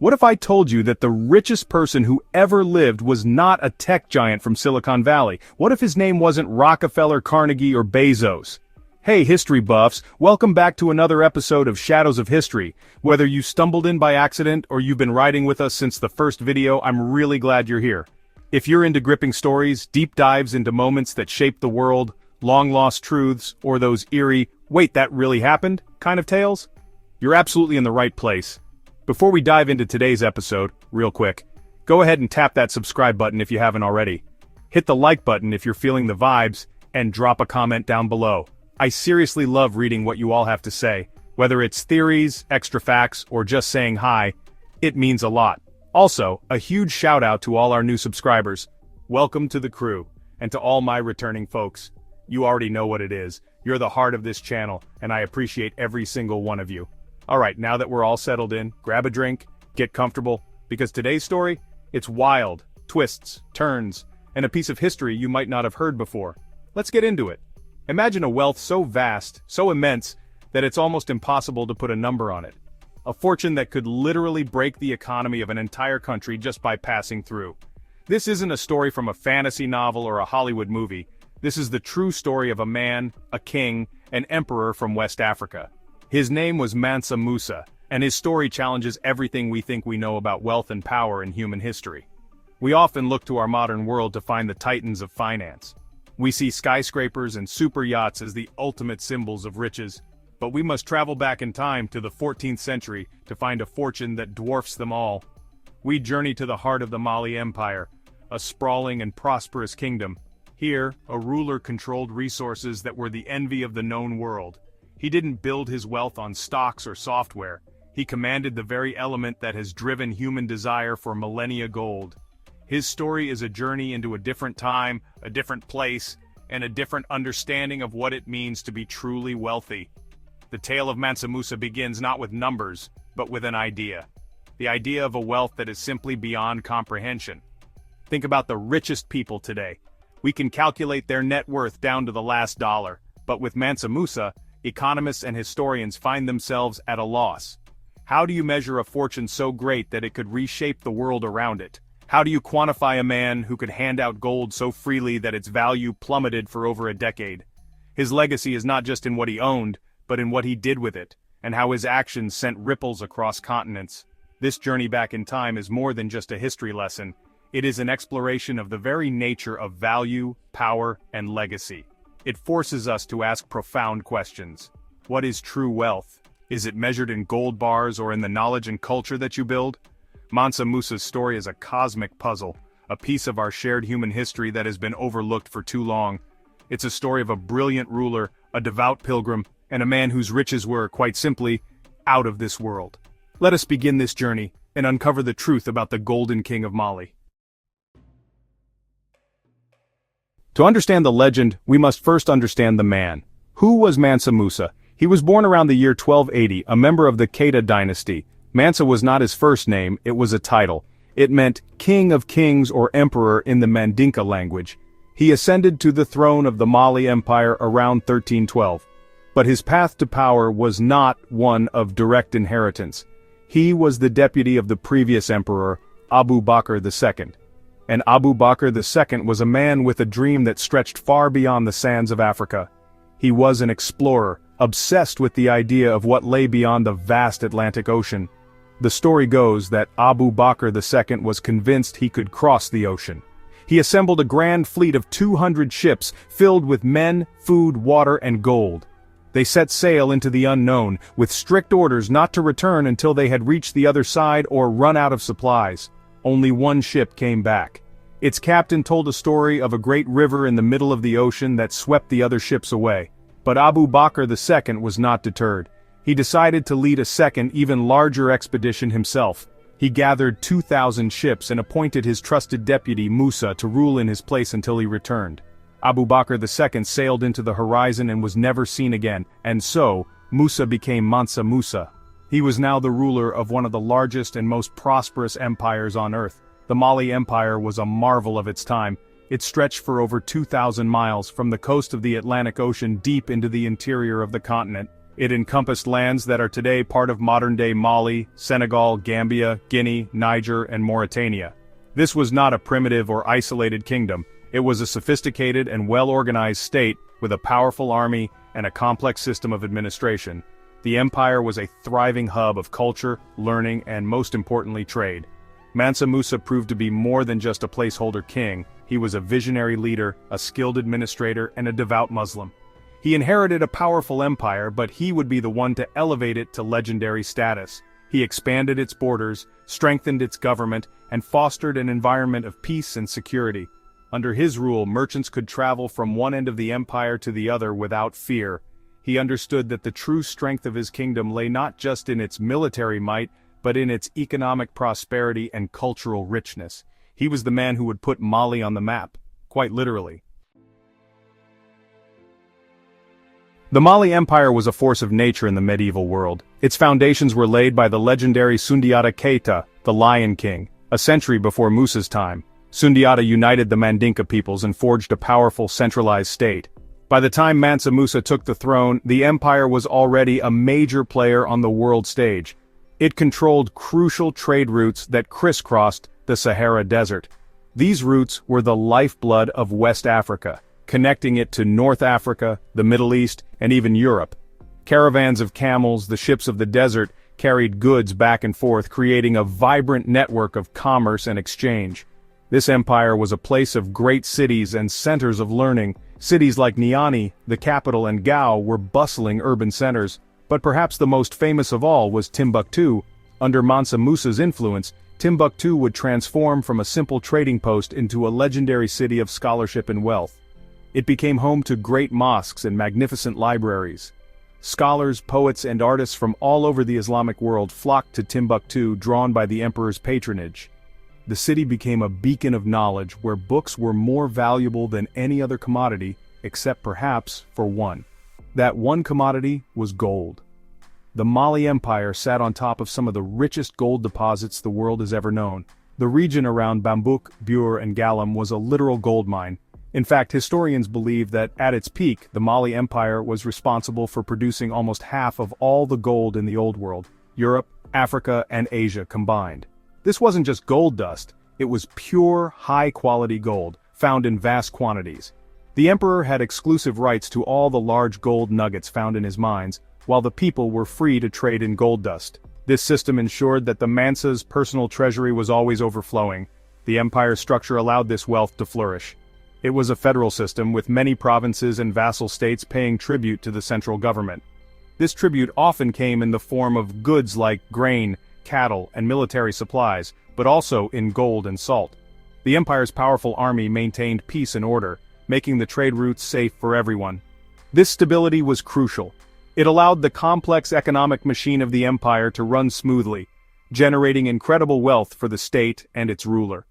What if I told you that the richest person who ever lived was not a tech giant from Silicon Valley? What if his name wasn't Rockefeller, Carnegie, or Bezos? Hey history buffs, welcome back to another episode of Shadows of History. Whether you stumbled in by accident or you've been riding with us since the first video, I'm really glad you're here. If you're into gripping stories, deep dives into moments that shaped the world, long-lost truths, or those eerie, wait, that really happened kind of tales, you're absolutely in the right place. Before we dive into today's episode, real quick, go ahead and tap that subscribe button if you haven't already. Hit the like button if you're feeling the vibes, and drop a comment down below. I seriously love reading what you all have to say. Whether it's theories, extra facts, or just saying hi, it means a lot. Also, a huge shout out to all our new subscribers. Welcome to the crew, and to all my returning folks. You already know what it is. You're the heart of this channel, and I appreciate every single one of you. Alright, now that we're all settled in, grab a drink, get comfortable, because today's story, it's wild, twists, turns, and a piece of history you might not have heard before. Let's get into it. Imagine a wealth so vast, so immense, that it's almost impossible to put a number on it. A fortune that could literally break the economy of an entire country just by passing through. This isn't a story from a fantasy novel or a Hollywood movie. This is the true story of a man, a king, an emperor from West Africa. His name was Mansa Musa, and his story challenges everything we think we know about wealth and power in human history. We often look to our modern world to find the titans of finance. We see skyscrapers and super yachts as the ultimate symbols of riches, but we must travel back in time to the 14th century to find a fortune that dwarfs them all. We journey to the heart of the Mali Empire, a sprawling and prosperous kingdom. Here, a ruler controlled resources that were the envy of the known world. He didn't build his wealth on stocks or software. He commanded the very element that has driven human desire for millennia gold. His story is a journey into a different time, a different place, and a different understanding of what it means to be truly wealthy. The tale of Mansa Musa begins not with numbers, but with an idea. The idea of a wealth that is simply beyond comprehension. Think about the richest people today. We can calculate their net worth down to the last dollar, but with Mansa Musa, economists and historians find themselves at a loss. How do you measure a fortune so great that it could reshape the world around it? How do you quantify a man who could hand out gold so freely that its value plummeted for over a decade? His legacy is not just in what he owned, but in what he did with it, and how his actions sent ripples across continents. This journey back in time is more than just a history lesson. It is an exploration of the very nature of value, power, and legacy. It forces us to ask profound questions. What is true wealth? Is it measured in gold bars or in the knowledge and culture that you build? Mansa Musa's story is a cosmic puzzle, a piece of our shared human history that has been overlooked for too long. It's a story of a brilliant ruler, a devout pilgrim, and a man whose riches were, quite simply, out of this world. Let us begin this journey and uncover the truth about the Golden King of Mali. To understand the legend, we must first understand the man. Who was Mansa Musa? He was born around the year 1280, a member of the Keita dynasty. Mansa was not his first name, it was a title. It meant King of Kings or Emperor in the Mandinka language. He ascended to the throne of the Mali Empire around 1312. But his path to power was not one of direct inheritance. He was the deputy of the previous emperor, Abu Bakr II. And Abu Bakr II was a man with a dream that stretched far beyond the sands of Africa. He was an explorer, obsessed with the idea of what lay beyond the vast Atlantic Ocean. The story goes that Abu Bakr II was convinced he could cross the ocean. He assembled a grand fleet of 200 ships filled with men, food, water, and gold. They set sail into the unknown, with strict orders not to return until they had reached the other side or run out of supplies. Only one ship came back. Its captain told a story of a great river in the middle of the ocean that swept the other ships away. But Abu Bakr II was not deterred. He decided to lead a second, even larger expedition himself. He gathered 2,000 ships and appointed his trusted deputy Musa to rule in his place until he returned. Abu Bakr II sailed into the horizon and was never seen again, and so, Musa became Mansa Musa. He was now the ruler of one of the largest and most prosperous empires on earth. The Mali Empire was a marvel of its time. It stretched for over 2,000 miles from the coast of the Atlantic Ocean deep into the interior of the continent. It encompassed lands that are today part of modern-day Mali, Senegal, Gambia, Guinea, Niger, and Mauritania. This was not a primitive or isolated kingdom. It was a sophisticated and well-organized state with a powerful army and a complex system of administration. The empire was a thriving hub of culture, learning, and most importantly, trade. Mansa Musa proved to be more than just a placeholder king. He was a visionary leader, a skilled administrator, and a devout Muslim. He inherited a powerful empire, but he would be the one to elevate it to legendary status. He expanded its borders, strengthened its government, and fostered an environment of peace and security. Under his rule, merchants could travel from one end of the empire to the other without fear. He understood that the true strength of his kingdom lay not just in its military might, but in its economic prosperity and cultural richness. He was the man who would put Mali on the map, quite literally. The Mali Empire was a force of nature in the medieval world. Its foundations were laid by the legendary Sundiata Keita, the Lion King, a century before Musa's time. Sundiata united the Mandinka peoples and forged a powerful centralized state. By the time Mansa Musa took the throne, the empire was already a major player on the world stage. It controlled crucial trade routes that crisscrossed the Sahara Desert. These routes were the lifeblood of West Africa, connecting it to North Africa, the Middle East, and even Europe. Caravans of camels, the ships of the desert, carried goods back and forth, creating a vibrant network of commerce and exchange. This empire was a place of great cities and centers of learning. Cities like Niani, the capital, and Gao were bustling urban centers, but perhaps the most famous of all was Timbuktu. Under Mansa Musa's influence, Timbuktu would transform from a simple trading post into a legendary city of scholarship and wealth. It became home to great mosques and magnificent libraries. Scholars, poets, and artists from all over the Islamic world flocked to Timbuktu, drawn by the emperor's patronage. The city became a beacon of knowledge where books were more valuable than any other commodity, except perhaps for one. That one commodity was gold. The Mali Empire sat on top of some of the richest gold deposits the world has ever known. The region around Bambouk, Bur, and Galam was a literal gold mine. In fact, historians believe that at its peak, the Mali Empire was responsible for producing almost half of all the gold in the Old World, Europe, Africa, and Asia combined. This wasn't just gold dust, it was pure, high-quality gold, found in vast quantities. The emperor had exclusive rights to all the large gold nuggets found in his mines, while the people were free to trade in gold dust. This system ensured that the Mansa's personal treasury was always overflowing. The empire's structure allowed this wealth to flourish. It was a federal system with many provinces and vassal states paying tribute to the central government. This tribute often came in the form of goods like grain, cattle, and military supplies, but also in gold and salt. The empire's powerful army maintained peace and order, making the trade routes safe for everyone. This stability was crucial. It allowed the complex economic machine of the empire to run smoothly, generating incredible wealth for the state and its ruler.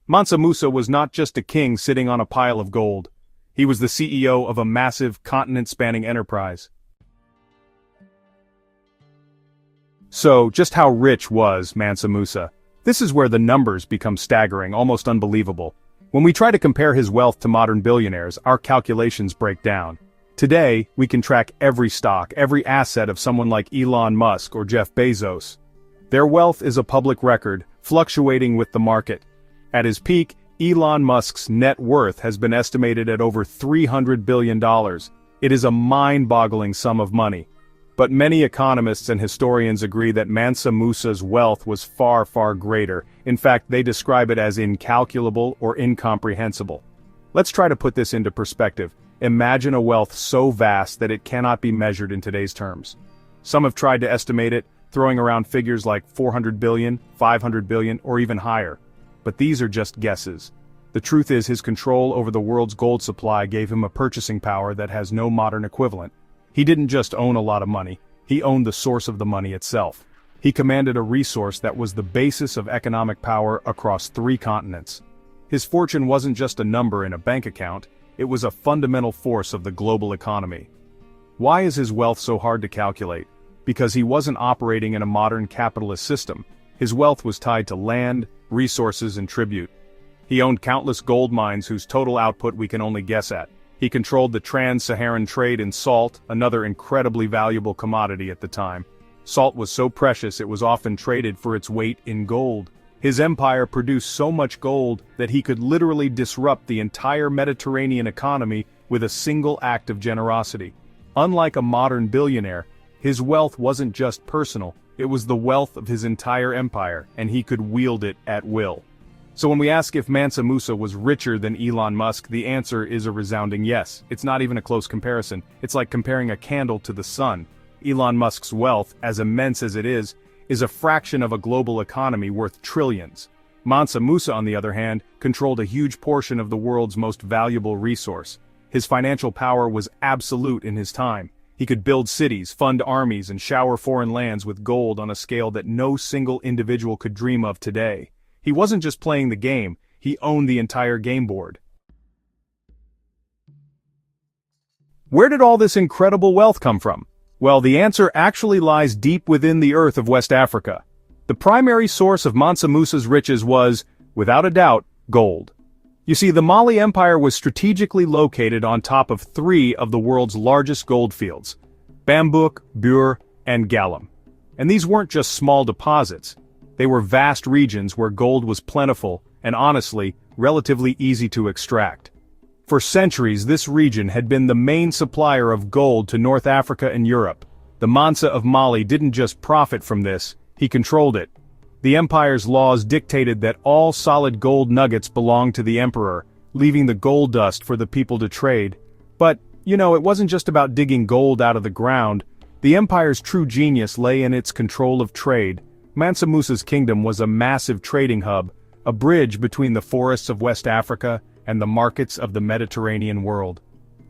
Mansa Musa was not just a king sitting on a pile of gold. He was the CEO of a massive, continent-spanning enterprise. So, just how rich was Mansa Musa? This is where the numbers become staggering, almost unbelievable. When we try to compare his wealth to modern billionaires, our calculations break down. Today, we can track every stock, every asset of someone like Elon Musk or Jeff Bezos. Their wealth is a public record, fluctuating with the market. At his peak, Elon Musk's net worth has been estimated at over $300 billion. It is a mind-boggling sum of money. But many economists and historians agree that Mansa Musa's wealth was far, far greater. In fact, they describe it as incalculable or incomprehensible. Let's try to put this into perspective. Imagine a wealth so vast that it cannot be measured in today's terms. Some have tried to estimate it, throwing around figures like 400 billion, 500 billion, or even higher. But these are just guesses. The truth is his control over the world's gold supply gave him a purchasing power that has no modern equivalent. He didn't just own a lot of money, he owned the source of the money itself. He commanded a resource that was the basis of economic power across 3 continents. His fortune wasn't just a number in a bank account, it was a fundamental force of the global economy. Why is his wealth so hard to calculate? Because he wasn't operating in a modern capitalist system. His wealth was tied to land, resources, and tribute. He owned countless gold mines whose total output we can only guess at. He controlled the trans-Saharan trade in salt, another incredibly valuable commodity at the time. Salt was so precious it was often traded for its weight in gold. His empire produced so much gold that he could literally disrupt the entire Mediterranean economy with a single act of generosity. Unlike a modern billionaire, his wealth wasn't just personal, it was the wealth of his entire empire, and he could wield it at will. So when we ask if Mansa Musa was richer than Elon Musk, the answer is a resounding yes. It's not even a close comparison. It's like comparing a candle to the sun. Elon Musk's wealth, as immense as it is a fraction of a global economy worth trillions. Mansa Musa, on the other hand, controlled a huge portion of the world's most valuable resource. His financial power was absolute in his time. He could build cities, fund armies, and shower foreign lands with gold on a scale that no single individual could dream of today. He wasn't just playing the game, he owned the entire game board. Where did all this incredible wealth come from? Well, the answer actually lies deep within the earth of West Africa. The primary source of Mansa Musa's riches was, without a doubt, gold. You see, the Mali Empire was strategically located on top of three of the world's largest gold fields: Bambouk, Bur, and Galam. And these weren't just small deposits. They were vast regions where gold was plentiful and, honestly, relatively easy to extract. For centuries, this region had been the main supplier of gold to North Africa and Europe. The Mansa of Mali didn't just profit from this, he controlled it. The empire's laws dictated that all solid gold nuggets belonged to the emperor, leaving the gold dust for the people to trade. But, it wasn't just about digging gold out of the ground. The empire's true genius lay in its control of trade. Mansa Musa's kingdom was a massive trading hub, a bridge between the forests of West Africa and the markets of the Mediterranean world.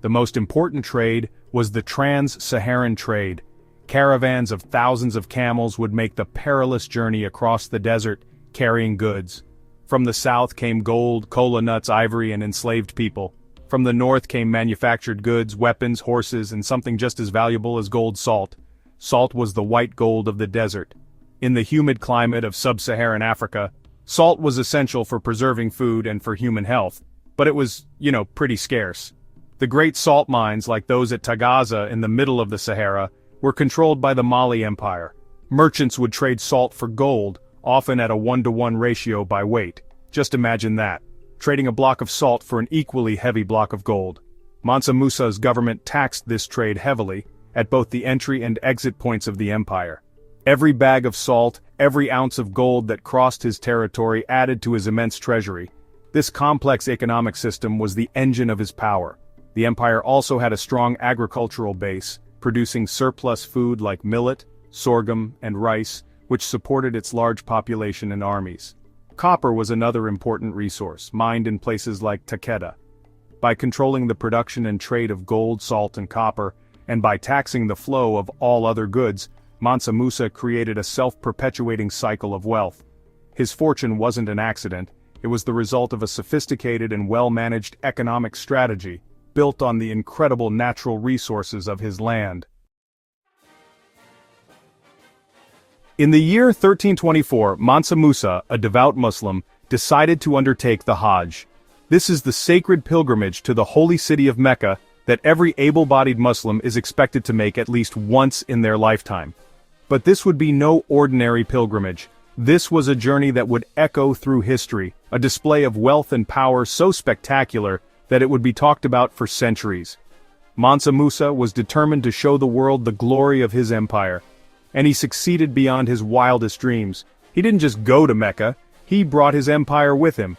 The most important trade was the trans-Saharan trade. Caravans of thousands of camels would make the perilous journey across the desert, carrying goods. From the south came gold, cola nuts, ivory, and enslaved people. From the north came manufactured goods, weapons, horses, and something just as valuable as gold: salt. Salt was the white gold of the desert. In the humid climate of sub-Saharan Africa, salt was essential for preserving food and for human health, but it was, pretty scarce. The great salt mines, like those at Tagaza in the middle of the Sahara, were controlled by the Mali Empire. Merchants would trade salt for gold, often at a 1-to-1 ratio by weight. Just imagine that, trading a block of salt for an equally heavy block of gold. Mansa Musa's government taxed this trade heavily, at both the entry and exit points of the empire. Every bag of salt, every ounce of gold that crossed his territory added to his immense treasury. This complex economic system was the engine of his power. The empire also had a strong agricultural base, producing surplus food like millet, sorghum, and rice, which supported its large population and armies. Copper was another important resource, mined in places like Takeda. By controlling the production and trade of gold, salt, and copper, and by taxing the flow of all other goods, Mansa Musa created a self-perpetuating cycle of wealth. His fortune wasn't an accident, it was the result of a sophisticated and well-managed economic strategy, built on the incredible natural resources of his land. In the year 1324, Mansa Musa, a devout Muslim, decided to undertake the Hajj. This is the sacred pilgrimage to the holy city of Mecca that every able-bodied Muslim is expected to make at least once in their lifetime. But this would be no ordinary pilgrimage. This was a journey that would echo through history, a display of wealth and power so spectacular that it would be talked about for centuries. Mansa Musa was determined to show the world the glory of his empire, and he succeeded beyond his wildest dreams. He didn't just go to Mecca, he brought his empire with him.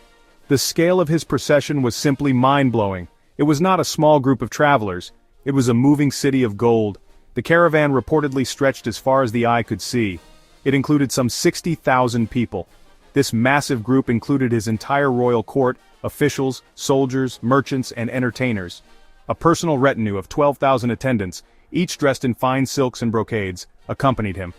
The scale of his procession was simply mind-blowing. It was not a small group of travelers, it was a moving city of gold. The caravan reportedly stretched as far as the eye could see. It included some 60,000 people. This massive group included his entire royal court, officials, soldiers, merchants, and entertainers. A personal retinue of 12,000 attendants, each dressed in fine silks and brocades, accompanied him.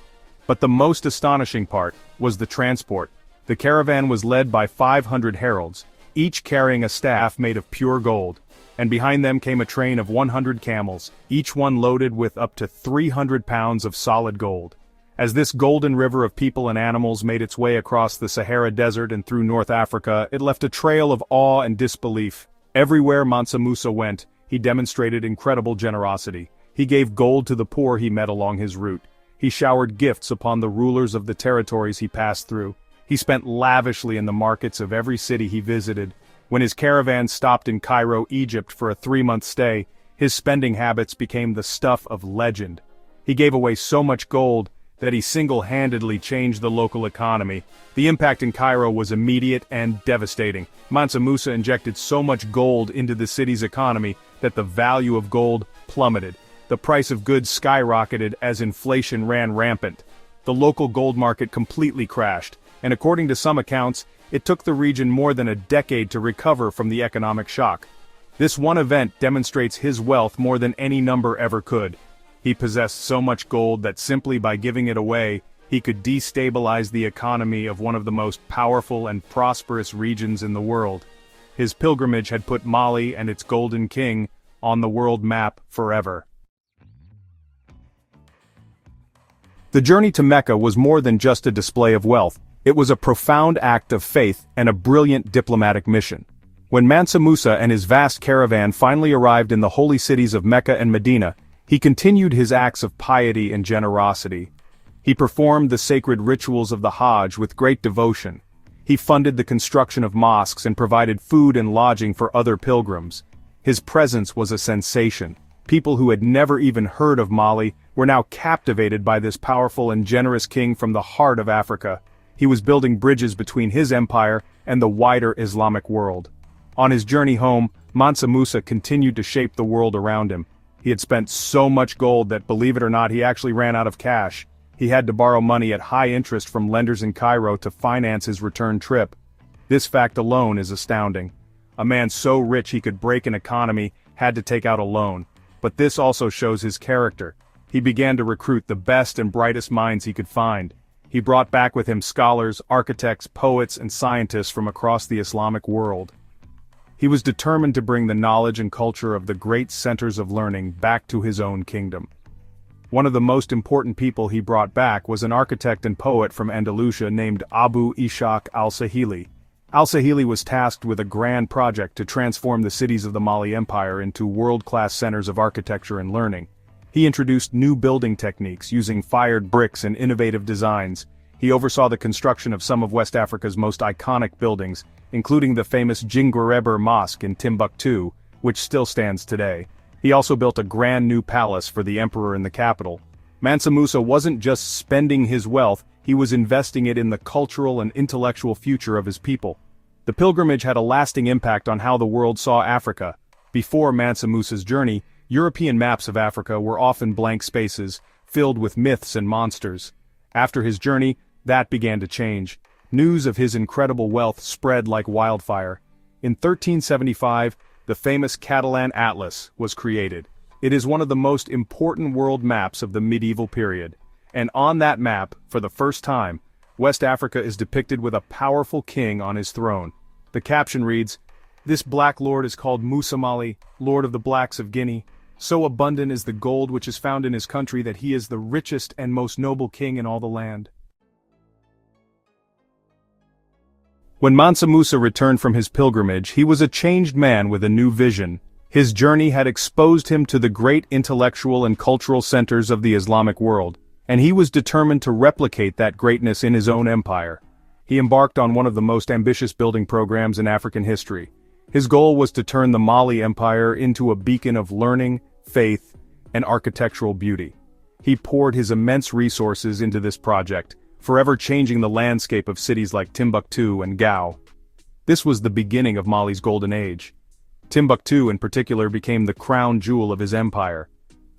But the most astonishing part was the transport. The caravan was led by 500 heralds, each carrying a staff made of pure gold. And behind them came a train of 100 camels, each one loaded with up to 300 pounds of solid gold. As this golden river of people and animals made its way across the Sahara Desert and through North Africa, it left a trail of awe and disbelief. Everywhere Mansa Musa went, He demonstrated incredible generosity. He gave gold to the poor he met along his route. He showered gifts upon the rulers of the territories he passed through. He spent lavishly in the markets of every city he visited. When his caravan stopped in Cairo, Egypt for a 3-month stay, his spending habits became the stuff of legend. He gave away so much gold that he single-handedly changed the local economy. The impact in Cairo was immediate and devastating. Mansa Musa injected so much gold into the city's economy that the value of gold plummeted. The price of goods skyrocketed as inflation ran rampant. The local gold market completely crashed, and according to some accounts, it took the region more than a decade to recover from the economic shock. This one event demonstrates his wealth more than any number ever could. He possessed so much gold that simply by giving it away, he could destabilize the economy of one of the most powerful and prosperous regions in the world. His pilgrimage had put Mali and its golden king on the world map forever. The journey to Mecca was more than just a display of wealth. It was a profound act of faith and a brilliant diplomatic mission. When Mansa Musa and his vast caravan finally arrived in the holy cities of Mecca and Medina, he continued his acts of piety and generosity. He performed the sacred rituals of the Hajj with great devotion. He funded the construction of mosques and provided food and lodging for other pilgrims. His presence was a sensation. People who had never even heard of Mali were now captivated by this powerful and generous king from the heart of Africa. He was building bridges between his empire and the wider Islamic world. On his journey home, Mansa Musa continued to shape the world around him. He had spent so much gold that, believe it or not, he actually ran out of cash. He had to borrow money at high interest from lenders in Cairo to finance his return trip. This fact alone is astounding. A man so rich he could break an economy had to take out a loan. But this also shows his character. He began to recruit the best and brightest minds he could find. He brought back with him scholars, architects, poets, and scientists from across the Islamic world. He was determined to bring the knowledge and culture of the great centers of learning back to his own kingdom. One of the most important people he brought back was an architect and poet from Andalusia named Abu Ishaq al-Sahili. Al-Sahili was tasked with a grand project to transform the cities of the Mali Empire into world-class centers of architecture and learning. He introduced new building techniques using fired bricks and innovative designs. He oversaw the construction of some of West Africa's most iconic buildings, including the famous Djinguereber Mosque in Timbuktu, which still stands today. He also built a grand new palace for the emperor in the capital. Mansa Musa wasn't just spending his wealth, he was investing it in the cultural and intellectual future of his people. The pilgrimage had a lasting impact on how the world saw Africa. Before Mansa Musa's journey, European maps of Africa were often blank spaces, filled with myths and monsters. After his journey, that began to change. News of his incredible wealth spread like wildfire. In 1375, the famous Catalan Atlas was created. It is one of the most important world maps of the medieval period. And on that map, for the first time, West Africa is depicted with a powerful king on his throne. The caption reads, "This black lord is called Musa Mali, lord of the blacks of Guinea. So abundant is the gold which is found in his country that he is the richest and most noble king in all the land." When Mansa Musa returned from his pilgrimage, he was a changed man with a new vision. His journey had exposed him to the great intellectual and cultural centers of the Islamic world, and he was determined to replicate that greatness in his own empire. He embarked on one of the most ambitious building programs in African history. His goal was to turn the Mali Empire into a beacon of learning, faith, and architectural beauty. He poured his immense resources into this project, forever changing the landscape of cities like Timbuktu and Gao. This was the beginning of Mali's golden age. Timbuktu in particular became the crown jewel of his empire.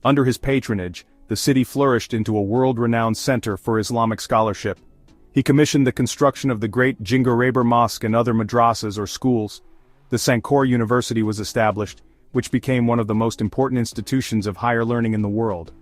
Under his patronage, the city flourished into a world-renowned center for Islamic scholarship. He commissioned the construction of the great Djinguereber Mosque and other madrasas or schools. The Sankore University was established, which became one of the most important institutions of higher learning in the world.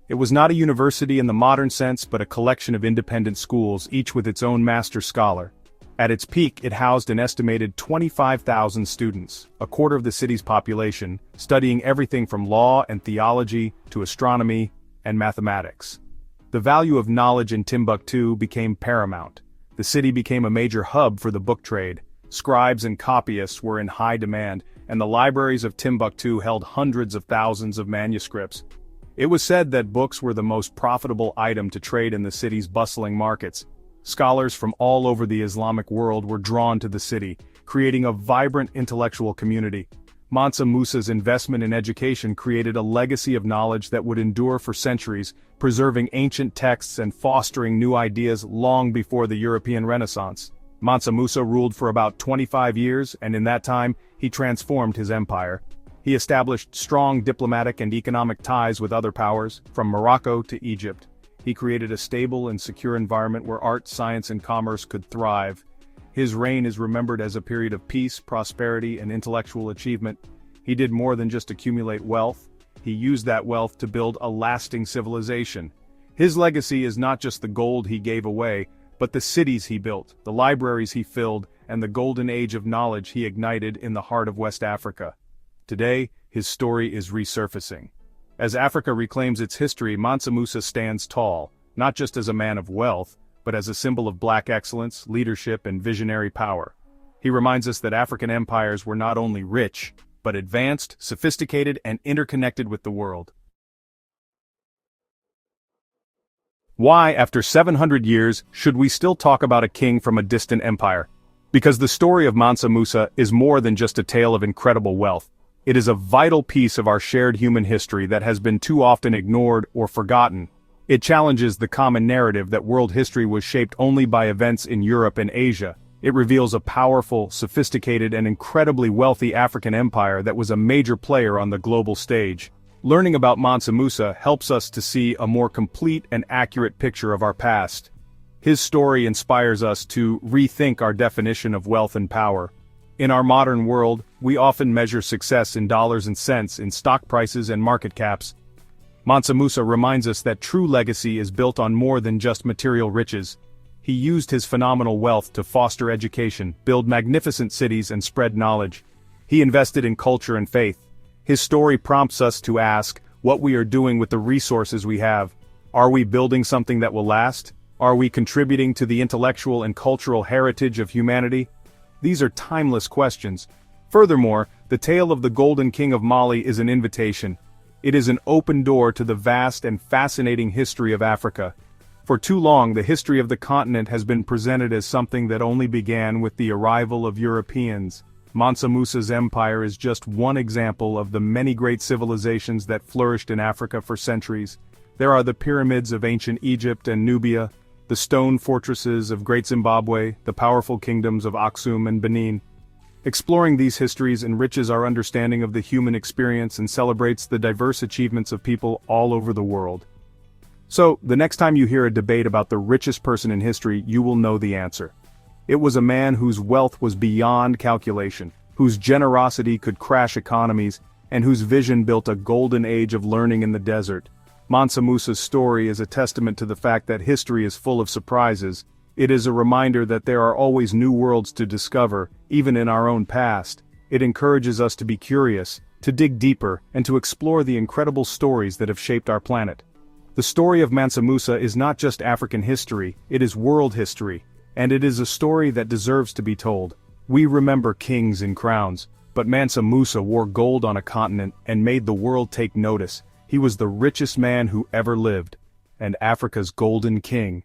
It was not a university in the modern sense but a collection of independent schools, each with its own master scholar. At its peak, it housed an estimated 25,000 students, a quarter of the city's population, studying everything from law and theology to astronomy and mathematics. The value of knowledge in Timbuktu became paramount. The city became a major hub for the book trade. Scribes and copyists were in high demand, and the libraries of Timbuktu held hundreds of thousands of manuscripts. It was said that books were the most profitable item to trade in the city's bustling markets. Scholars from all over the Islamic world were drawn to the city, creating a vibrant intellectual community. Mansa Musa's investment in education created a legacy of knowledge that would endure for centuries, preserving ancient texts and fostering new ideas long before the European Renaissance. Mansa Musa ruled for about 25 years, and in that time, he transformed his empire. He established strong diplomatic and economic ties with other powers, from Morocco to Egypt. He created a stable and secure environment where art, science, and commerce could thrive. His reign is remembered as a period of peace, prosperity, and intellectual achievement. He did more than just accumulate wealth. He used that wealth to build a lasting civilization. His legacy is not just the gold he gave away, but the cities he built, the libraries he filled, and the golden age of knowledge he ignited in the heart of West Africa. Today, his story is resurfacing. As Africa reclaims its history, Mansa Musa stands tall, not just as a man of wealth, but as a symbol of black excellence, leadership, and visionary power. He reminds us that African empires were not only rich, but advanced, sophisticated, and interconnected with the world. Why, after 700 years, should we still talk about a king from a distant empire? Because the story of Mansa Musa is more than just a tale of incredible wealth. It is a vital piece of our shared human history that has been too often ignored or forgotten. It challenges the common narrative that world history was shaped only by events in Europe and Asia. It reveals a powerful, sophisticated, and incredibly wealthy African empire that was a major player on the global stage. Learning about Mansa Musa helps us to see a more complete and accurate picture of our past. His story inspires us to rethink our definition of wealth and power. In our modern world, we often measure success in dollars and cents, in stock prices and market caps. Mansa Musa reminds us that true legacy is built on more than just material riches. He used his phenomenal wealth to foster education, build magnificent cities, and spread knowledge. He invested in culture and faith. His story prompts us to ask what we are doing with the resources we have. Are we building something that will last? Are we contributing to the intellectual and cultural heritage of humanity? These are timeless questions. Furthermore, the tale of the Golden King of Mali is an invitation. It is an open door to the vast and fascinating history of Africa. For too long, the history of the continent has been presented as something that only began with the arrival of Europeans. Mansa Musa's empire is just one example of the many great civilizations that flourished in Africa for centuries. There are the pyramids of ancient Egypt and Nubia, the stone fortresses of Great Zimbabwe, the powerful kingdoms of Aksum and Benin. Exploring these histories enriches our understanding of the human experience and celebrates the diverse achievements of people all over the world. So, the next time you hear a debate about the richest person in history, you will know the answer. It was a man whose wealth was beyond calculation, whose generosity could crash economies, and whose vision built a golden age of learning in the desert. Mansa Musa's story is a testament to the fact that history is full of surprises. It is a reminder that there are always new worlds to discover, even in our own past. It encourages us to be curious, to dig deeper, and to explore the incredible stories that have shaped our planet. The story of Mansa Musa is not just African history, it is world history, and it is a story that deserves to be told. We remember kings and crowns, but Mansa Musa wore gold on a continent and made the world take notice. He was the richest man who ever lived, and Africa's golden king.